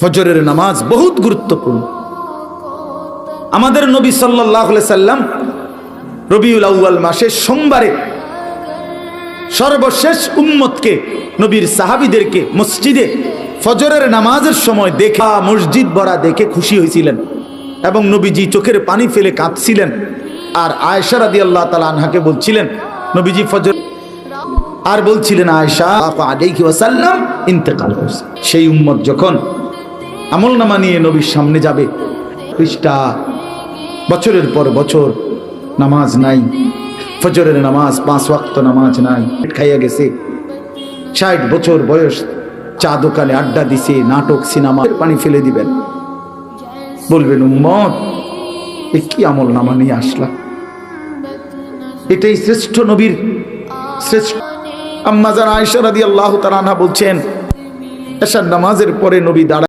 ফজরের নামাজ বহুত গুরুত্বপূর্ণ। আমাদের নবী সাল্লাল্লাহু আলাইহি সাল্লাম রবিউল আউয়াল মাসের সোমবারে সর্বশেষ উম্মতকে, নবীর সাহাবীদেরকে মসজিদে ফজরের নামাজের সময় দেখা, মসজিদ ভরা দেখে খুশি হয়েছিলেন এবং নবীজি চোখের পানি ফেলে কাঁদছিলেন। আর আয়েশা রাদিয়াল্লাহু তাআলা আনহাকে বলছিলেন নবীজি ফজর, আর বলছিলেন আয়েশা আলাইহি ওয়াসাল্লাম ইন্তেকাল করছে। সেই উম্মত যখন আমলনামা নিয়ে নবীর সামনে যাবে, পৃষ্ঠা বছরের পর বছর নামাজ নাই, ফজরের নামাজ 5 ওয়াক্ত নামাজ নাই, খাইয়া গেছে, 60 বছর বয়স, চা দোকানে আড্ডা দিছে, নাটক সিনেমা, পানি ফেলে দিবেন, বলবেন উম্মত এ কি আমলনামা নিয়ে আসলা? এটাই শ্রেষ্ঠ নবীর শ্রেষ্ঠ। আম্মা জান আয়েশা রাদিয়াল্লাহু তাআলা আনহা বলছেন এশার নামাজের পরে নবী দাঁড়ায়